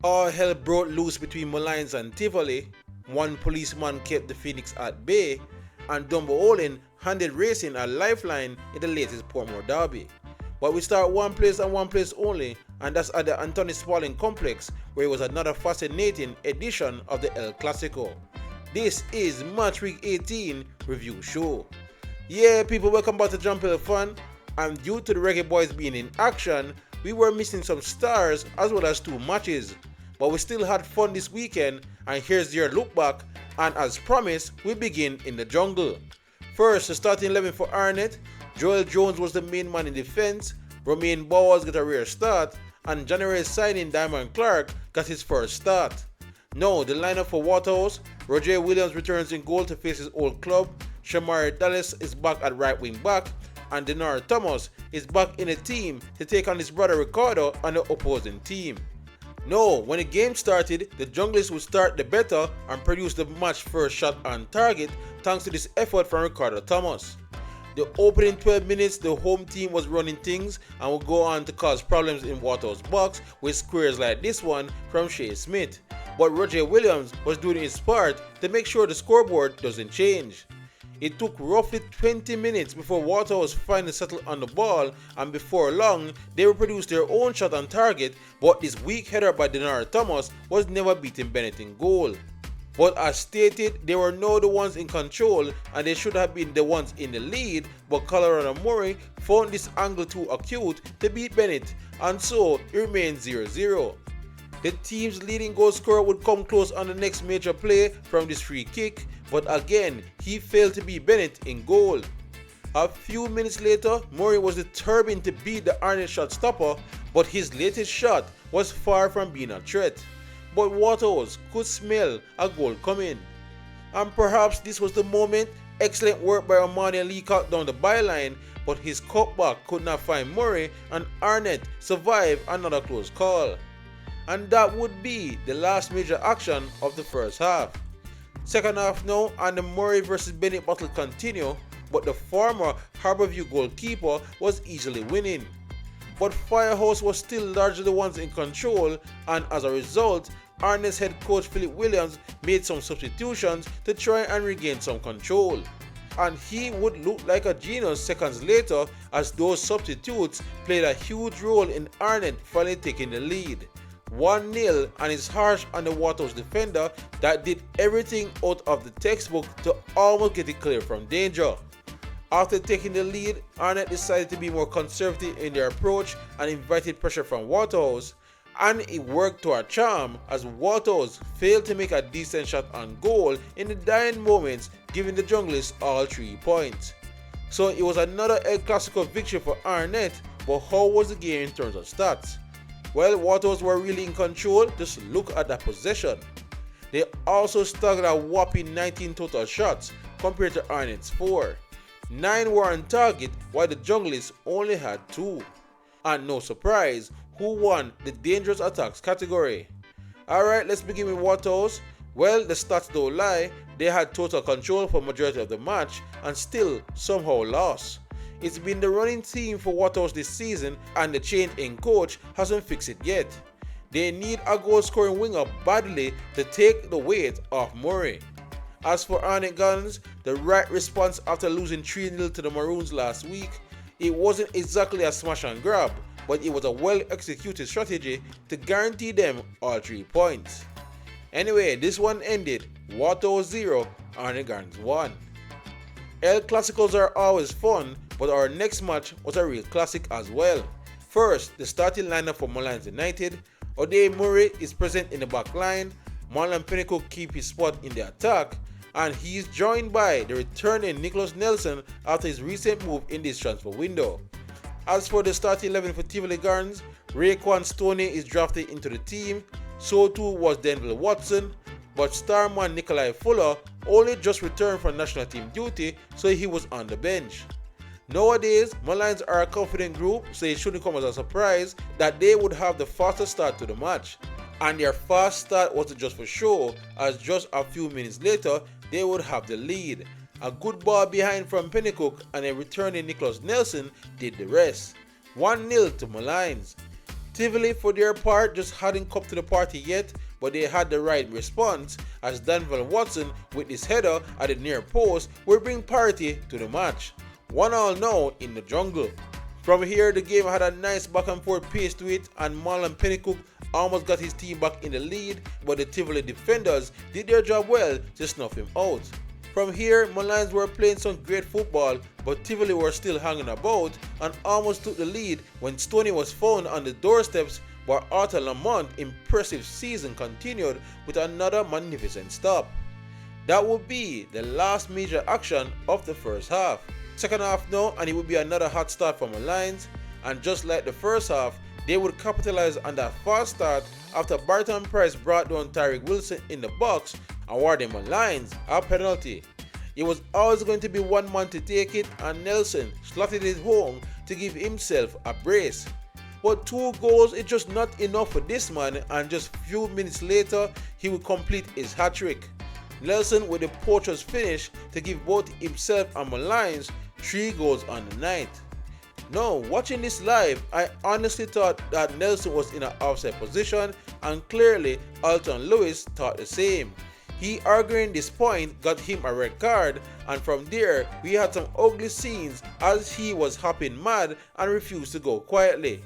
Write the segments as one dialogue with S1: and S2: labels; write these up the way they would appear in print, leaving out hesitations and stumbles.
S1: All hell broke loose between Molynes and Tivoli. One policeman kept the Phoenix at bay, and Dunbeholden handed racing a lifeline in the latest Portmore derby. But we start one place and one place only, and that's at the Anthony Spalding complex, where it was another fascinating edition of the El Clasico. This is Match Week 18 review show. Yeah, people, welcome back to Jump Hill Fun. And due to the Reggae Boys being in action, we were missing some stars as well as two matches. But we still had fun this weekend, and here's your look back. And as promised, we begin in the jungle. First, the starting 11 for Arnett. Joel Jones was the main man in defense. Romain Bowers got a rare start, and January signing Diamond Clark got his first start. Now, the lineup for Waterhouse: Roger Williams returns in goal to face his old club. Shamari Dallas is back at right wing back, and Denard Thomas is back in the team to take on his brother Ricardo on the opposing team. No, when the game started, the Junglers would start the better and produce the match first shot on target thanks to this effort from Ricardo Thomas. The opening 12 minutes, the home team was running things and would go on to cause problems in Waterhouse box with squares like this one from Shea Smith. But Roger Williams was doing his part to make sure the scoreboard doesn't change. It took roughly 20 minutes before Waterhouse finally settled on the ball, and before long, they would produce their own shot on target, but this weak header by Denard Thomas was never beating Bennett in goal. But as stated, they were now the ones in control, and they should have been the ones in the lead, but Colorado Murray found this angle too acute to beat Bennett, and so it remained 0-0. The team's leading goal scorer would come close on the next major play from this free kick, but again, he failed to beat Bennett in goal. A few minutes later, Murray was determined to beat the Arnett shot stopper, but his latest shot was far from being a threat. But Waterhouse could smell a goal coming. And perhaps this was the moment. Excellent work by Omani Leacock down the byline, but his cutback could not find Murray, and Arnett survived another close call. And that would be the last major action of the first half. Second half now, and the Murray vs Bennett battle continue, but the former Harborview goalkeeper was easily winning. But Firehouse was still largely the ones in control, and as a result, Arnett's head coach Philip Williams made some substitutions to try and regain some control. And he would look like a genius seconds later, as those substitutes played a huge role in Arnett finally taking the lead. 1-0, and it's harsh on the Waterhouse defender that did everything out of the textbook to almost get it clear from danger. After taking the lead, Arnett decided to be more conservative in their approach and invited pressure from Waterhouse, and it worked to a charm as Waterhouse failed to make a decent shot on goal in the dying moments, giving the Junglers all 3 points. So it was another El Clasico victory for Arnett, but how was the game in terms of stats? Well, Waterhouse were really in control. Just look at that possession. They also staggered a whopping 19 total shots compared to Arnett's 4. 9 were on target, while the Junglers only had 2. And no surprise, who won the dangerous attacks category? Alright, let's begin with Waterhouse. Well, the stats don't lie. They had total control for majority of the match and still somehow lost. It's been the running theme for Waterhouse this season, and the change in coach hasn't fixed it yet. They need a goal-scoring winger badly to take the weight off Murray. As for Arnett Guns, the right response after losing 3-0 to the Maroons last week, it wasn't exactly a smash and grab, but it was a well-executed strategy to guarantee them all 3 points. Anyway, this one ended Waterhouse 0, Arnett Guns 1. El Clasicos are always fun, but our next match was a real classic as well. First, the starting lineup for Molynes United. O'Day Murray is present in the back line. Marlon Pinnacle keep his spot in the attack, and he is joined by the returning Nicholas Nelson after his recent move in this transfer window. As for the starting 11 for Tivoli Gardens, Raekwon Stoney is drafted into the team. So too was Denville Watson, but starman Nikolai Fuller only just returned from national team duty, so he was on the bench. Nowadays, Molynes are a confident group, so it shouldn't come as a surprise that they would have the fastest start to the match. And their fast start wasn't just for show, as just a few minutes later, they would have the lead. A good ball behind from Pennycook and a returning Nicholas Nelson did the rest. 1-0 to Molynes. Tivoli, for their part, just hadn't come to the party yet, but they had the right response as Danville Watson with his header at the near post would bring parity to the match. 1-1 now in the jungle. From here, the game had a nice back and forth pace to it, and Marlon Pennycook almost got his team back in the lead, but the Tivoli defenders did their job well to snuff him out. From here, Molynes were playing some great football, but Tivoli were still hanging about and almost took the lead when Stoney was found on the doorsteps, while Arthur Lamont's impressive season continued with another magnificent stop. That would be the last major action of the first half. Second half now, and it would be another hot start for Molynes, and just like the first half, they would capitalize on that fast start after Barton Price brought down Tyreek Wilson in the box, awarding Molynes a penalty. It was always going to be one man to take it, and Nelson slotted it home to give himself a brace. But 2 goals is just not enough for this man, and just few minutes later he would complete his hat-trick. Nelson with the poacher's finish to give both himself and Molynes 3 goals on the night. Now, watching this live, I honestly thought that Nelson was in an offside position, and clearly Alton Lewis thought the same. He, arguing this point, got him a red card, and from there we had some ugly scenes as he was hopping mad and refused to go quietly.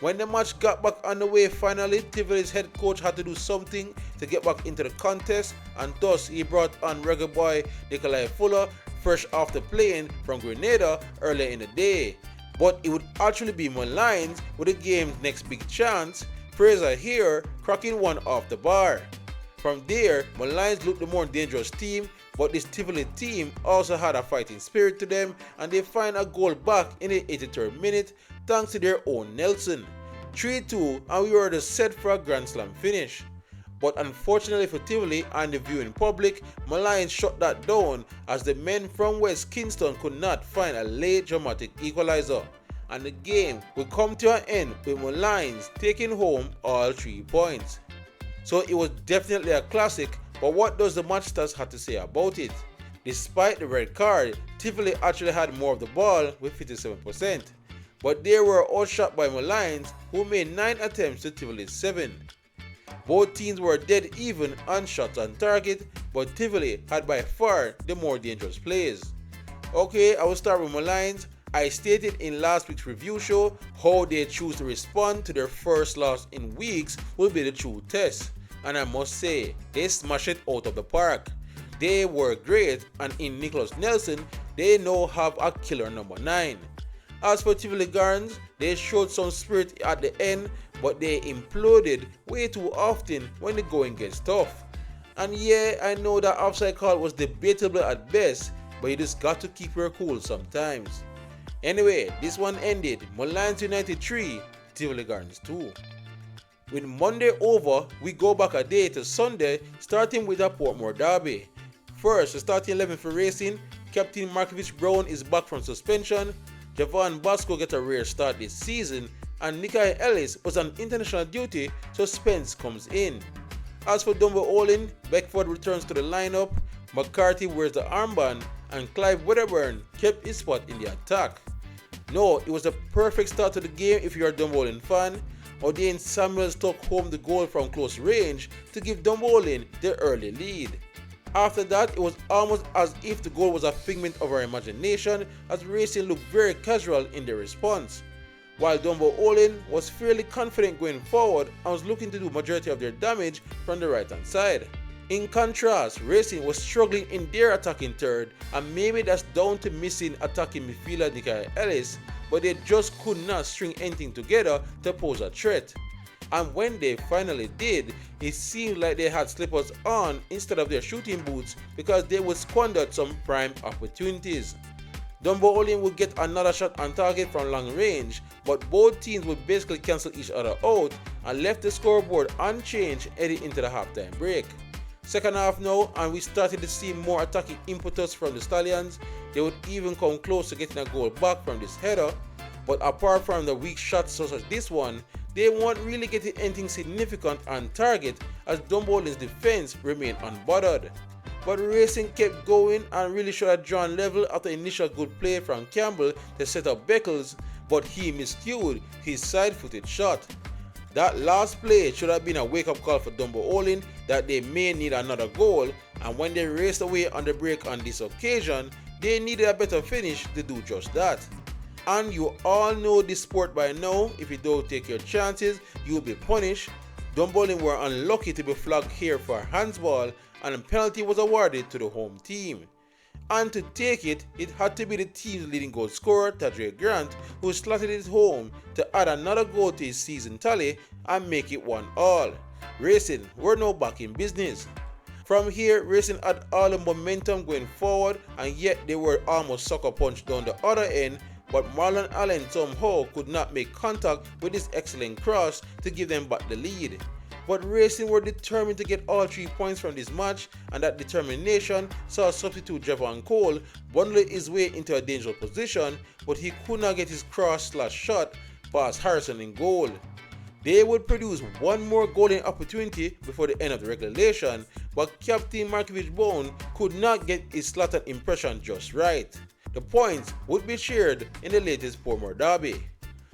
S1: When the match got back underway finally, Tivoli's head coach had to do something to get back into the contest, and thus he brought on reggae boy Nikolai Fuller, fresh off the plane from Grenada earlier in the day. But it would actually be Molynes with the game's next big chance, Fraser here cracking one off the bar. From there, Molynes looked the more dangerous team, but this Tivoli team also had a fighting spirit to them, and they find a goal back in the 83rd minute thanks to their own Nelson. 3-2, and we were just set for a Grand Slam finish. But unfortunately for Tivoli and the viewing public, Molynes shut that down as the men from West Kingston could not find a late dramatic equalizer, and the game would come to an end with Molynes taking home all 3 points. So it was definitely a classic, but what does the match stats have to say about it? Despite the red card, Tivoli actually had more of the ball with 57%, but they were outshot by Molynes, who made 9 attempts to Tivoli's 7. Both teams were dead even on shots on target, but Tivoli had by far the more dangerous plays. Okay, I will start with Molynes. I stated in last week's review show how they choose to respond to their first loss in weeks will be the true test, and I must say, they smashed it out of the park. They were great, and in Nicholas Nelson, they now have a killer number 9. As for Tivoli Gardens, they showed some spirit at the end, but they imploded way too often when the going gets tough. And yeah, I know that offside call was debatable at best, but you just got to keep your cool sometimes. Anyway, this one ended Molynes United 3, Tivoli Gardens 2. With Monday over, we go back a day to Sunday, starting with a Portmore derby. First, the starting 11 for Racing, Captain Markovich Brown is back from suspension, Javon Bosco get a rare start this season, and Nikai Ellis was on international duty, so Spence comes in. As for Dunbeholden, Beckford returns to the lineup, McCarthy wears the armband, and Clive Wedderburn kept his spot in the attack. No, it was a perfect start to the game if you're a Dunbeholden fan. Odean Samuels took home the goal from close range to give Dunbeholden the early lead. After that, it was almost as if the goal was a figment of our imagination, as Racing looked very casual in their response, while Dunbeholden was fairly confident going forward and was looking to do majority of their damage from the right hand side. In contrast, Racing was struggling in their attacking third, and maybe that's down to missing attacking midfielder Nikai Ellis, but they just could not string anything together to pose a threat. And when they finally did, it seemed like they had slippers on instead of their shooting boots because they would squander some prime opportunities. Dunbeholden would get another shot on target from long range, but both teams would basically cancel each other out and left the scoreboard unchanged heading into the halftime break. Second half now, and we started to see more attacking impetus from the Stallions. They would even come close to getting a goal back from this header, but apart from the weak shots such as this one, they weren't really getting anything significant on target as Dunbeholden's defense remained unbothered. But Racing kept going and really should have drawn level after initial good play from Campbell to set up Beckles, but he miscued his side-footed shot. That last play should have been a wake-up call for Dunbeholden that they may need another goal, and when they raced away on the break on this occasion, they needed a better finish to do just that. And you all know this sport by now. If you don't take your chances, you'll be punished. Dunbeholden were unlucky to be flagged here for handsball, and a penalty was awarded to the home team. And to take it, it had to be the team's leading goal scorer, Tadre Grant, who slotted it home to add another goal to his season tally and make it 1-1. Racing were now back in business. From here, Racing had all the momentum going forward, and yet they were almost sucker punched down the other end, but Marlon Allen somehow could not make contact with this excellent cross to give them back the lead. But Racing were determined to get all 3 points from this match, and that determination saw substitute Javon Cole bundle his way into a dangerous position, but he could not get his cross/shot past Harrison in goal. They would produce one more golden opportunity before the end of the regulation, but Captain Markovic Bone could not get his slaughtered impression just right. The points would be shared in the latest Portmore derby.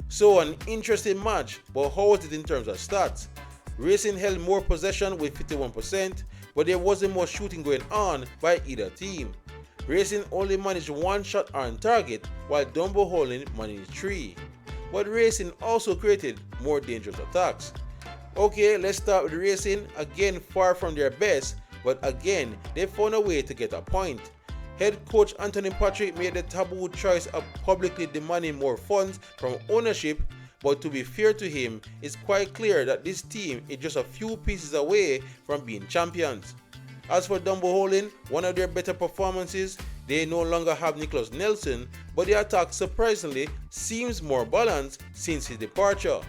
S1: So an interesting match, but how was it in terms of stats? Racing held more possession with 51%, but there wasn't much shooting going on by either team. Racing only managed 1 shot on target, while Dunbeholden managed 3. But Racing also created more dangerous attacks. Okay, let's start with Racing, again far from their best, but again they found a way to get a point. Head coach Anthony Patrick made the taboo choice of publicly demanding more funds from ownership, but to be fair to him, it's quite clear that this team is just a few pieces away from being champions. As for Dunbeholden, one of their better performances, they no longer have Nicholas Nelson, but the attack surprisingly seems more balanced since his departure.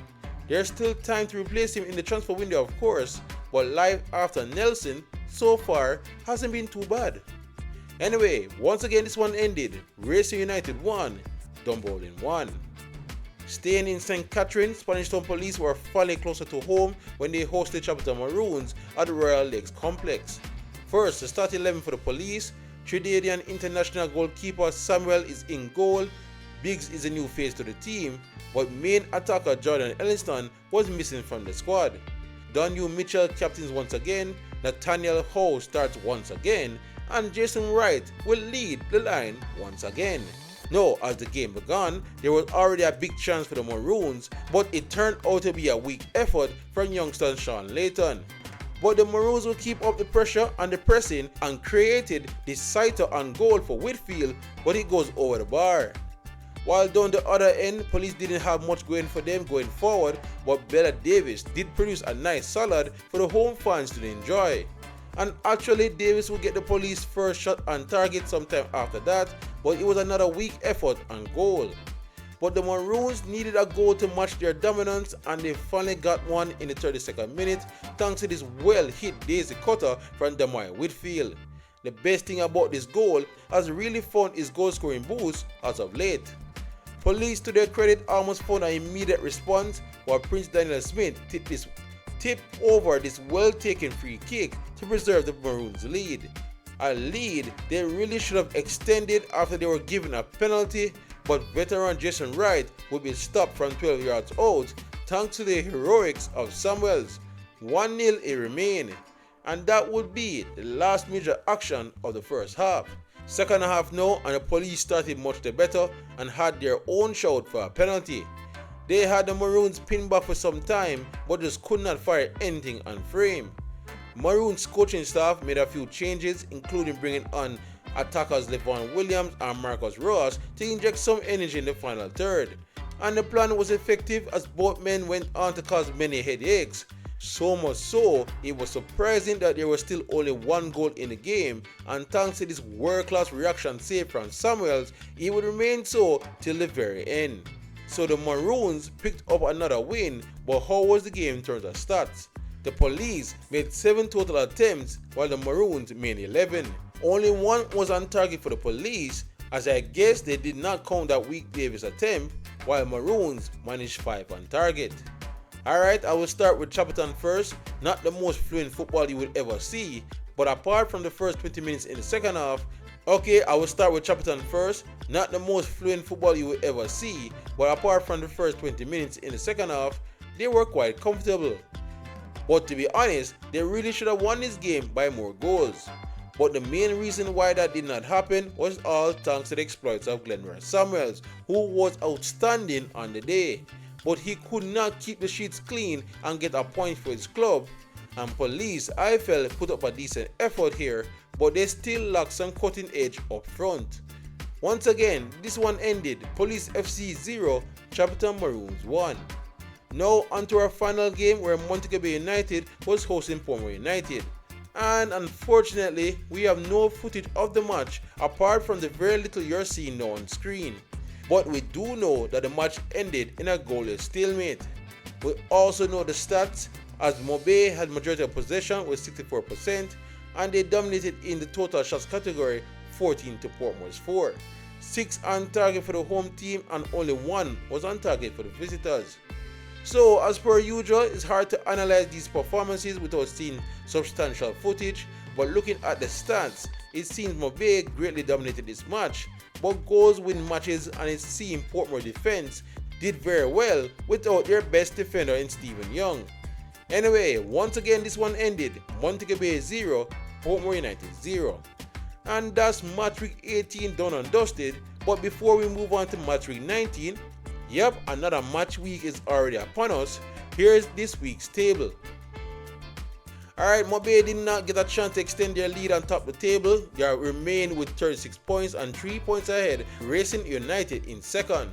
S1: There's still time to replace him in the transfer window of course, but life after Nelson so far hasn't been too bad. Anyway, once again this one ended, Racing United 1, Dunbeholden 1. Staying in St. Catherine, Spanish Town Police were finally closer to home when they hosted Chapelton Maroons at the Royal Lakes Complex. First, the start 11 for the Police: Trinidadian international goalkeeper Samuel is in goal, Biggs is a new face to the team, but main attacker Jordan Elliston was missing from the squad. Donu Mitchell captains once again, Nathaniel Howe starts once again, and Jason Wright will lead the line once again. Now, as the game began, there was already a big chance for the Maroons, but it turned out to be a weak effort from youngster Sean Layton. But the Maroons will keep up the pressure and the pressing and created the sighter on goal for Whitfield, but it goes over the bar. While down the other end, Police didn't have much going for them going forward, but Bella Davis did produce a nice salad for the home fans to enjoy. And actually Davis will get the Police first shot on target sometime after that, but it was another weak effort on goal. But the Maroons needed a goal to match their dominance, and they finally got one in the 32nd minute thanks to this well-hit daisy cutter from Damai Whitfield. The best thing about this goal has really found his goal-scoring boost as of late. Police, to their credit, almost found an immediate response, while Prince Daniel Smith tipped over this well-taken free kick to preserve the Maroons' lead. A lead they really should have extended after they were given a penalty, but veteran Jason Wright would be stopped from 12 yards out thanks to the heroics of Samuels. 1-0 it remained, and that would be the last major action of the first half. Second half now, and the Police started much the better and had their own shout for a penalty. They had the Maroons pinned back for some time, but just could not fire anything on frame. Maroons coaching staff made a few changes, including bringing on attackers Levon Williams and Marcus Ross to inject some energy in the final third. And the plan was effective as both men went on to cause many headaches. So much so, it was surprising that there was still only 1 goal in the game, and thanks to this world-class reaction save from Samuels, it would remain so till the very end. So the Maroons picked up another win, but how was the game in terms of stats? The Police made 7 total attempts, while the Maroons made 11. Only 1 was on target for the Police, as I guess they did not count that weak Davis attempt, while Maroons managed 5 on target. Alright, I will start with Chapelton first. Not the most fluent football you will ever see, but apart from the first 20 minutes in the second half, I will start with Chapelton first. Not the most fluent football you will ever see, but apart from the first 20 minutes in the second half, they were quite comfortable. But to be honest, they really should have won this game by more goals. But the main reason why that did not happen was all thanks to the exploits of Glenroy Samuels, who was outstanding on the day. But he could not keep the sheets clean and get a point for his club. And Police, I felt, put up a decent effort here, but they still lack some cutting edge up front. Once again, this one ended Police FC 0, Chapelton Maroons 1. Now onto our final game where Montego Bay United was hosting Portmore United. And unfortunately, we have no footage of the match apart from the very little you're seeing now on screen. But we do know that the match ended in a goalless stalemate. We also know the stats as Mobe had majority of possession with 64% and they dominated in the total shots category 14 to Portmore's 4. 6 on target for the home team and only 1 was on target for the visitors. So as per usual, it's hard to analyze these performances without seeing substantial footage, but looking at the stats, it seems Mobe greatly dominated this match, but goals win matches and it seems Portmore defense did very well without their best defender in Stephen Young. Anyway, once again this one ended Montego Bay 0, Portmore United 0. And that's match week 18 done and dusted, but before we move on to match week 19, yep, another match week is already upon us. Here's this week's table. Alright, Mobe did not get a chance to extend their lead on top of the table. They remain with 36 points and 3 points ahead, Racing United in second.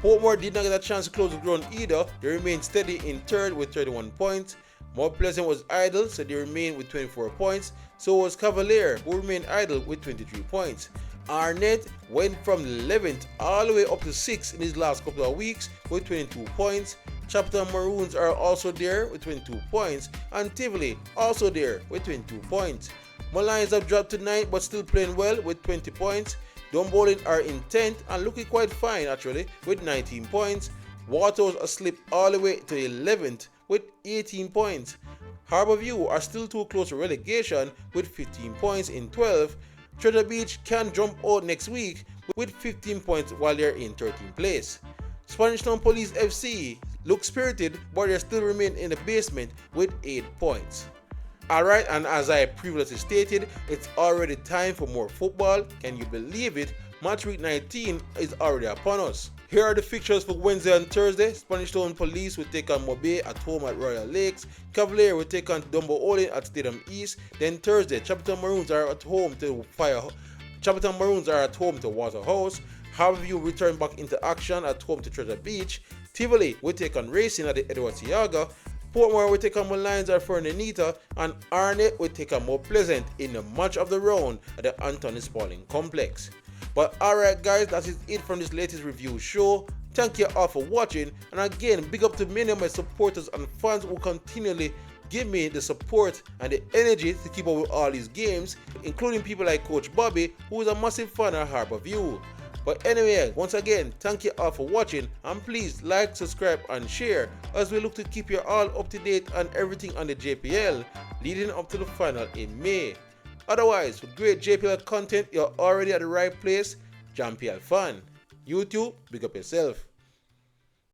S1: Portmore did not get a chance to close the ground either. They remain steady in third with 31 points. Mount Pleasant was idle, so they remain with 24 points. So was Cavalier, who remained idle with 23 points. Arnett went from 11th all the way up to 6th in his last couple of weeks with 22 points. Chapelton Maroons are also there with 22 points, and Tivoli also there with 22 points. Molynes have dropped to 9th but still playing well with 20 points. Dunbeholden are in 10th and looking quite fine actually with 19 points. Waterhouse are slipped all the way to 11th with 18 points. Harbourview are still too close to relegation with 15 points in 12th. Treasure Beach can jump out next week with 15 points while they're in 13th place. Spanish Town Police FC look spirited but they still remain in the basement with 8 points. Alright, and as I previously stated, it's already time for more football. Can you believe it? Match week 19 is already upon us. Here are the fixtures for Wednesday and Thursday. Spanish Town Police will take on Mobe at home at Royal Lakes. Cavalier will take on Dunbeholden at Stadium East. Then Thursday, Chapelton Maroons are at home to Waterhouse. Harbourview return back into action at home to Treasure Beach. Tivoli will take on Racing at the Edward Siaga. Portmore will take on Molynes at Fernanita, and Arnett will take on Mount Pleasant in the match of the round at the Anthony Spalding Complex. But alright guys, that is it from this latest review show. Thank you all for watching, and again big up to many of my supporters and fans who continually give me the support and the energy to keep up with all these games, including people like Coach Bobby, who is a massive fan of Harbourview. But anyway, once again, thank you all for watching, and please like, subscribe and share as we look to keep you all up to date on everything on the JPL leading up to the final in May. Otherwise, with great JPL content, you're already at the right place. JPL fan. YouTube, big up yourself.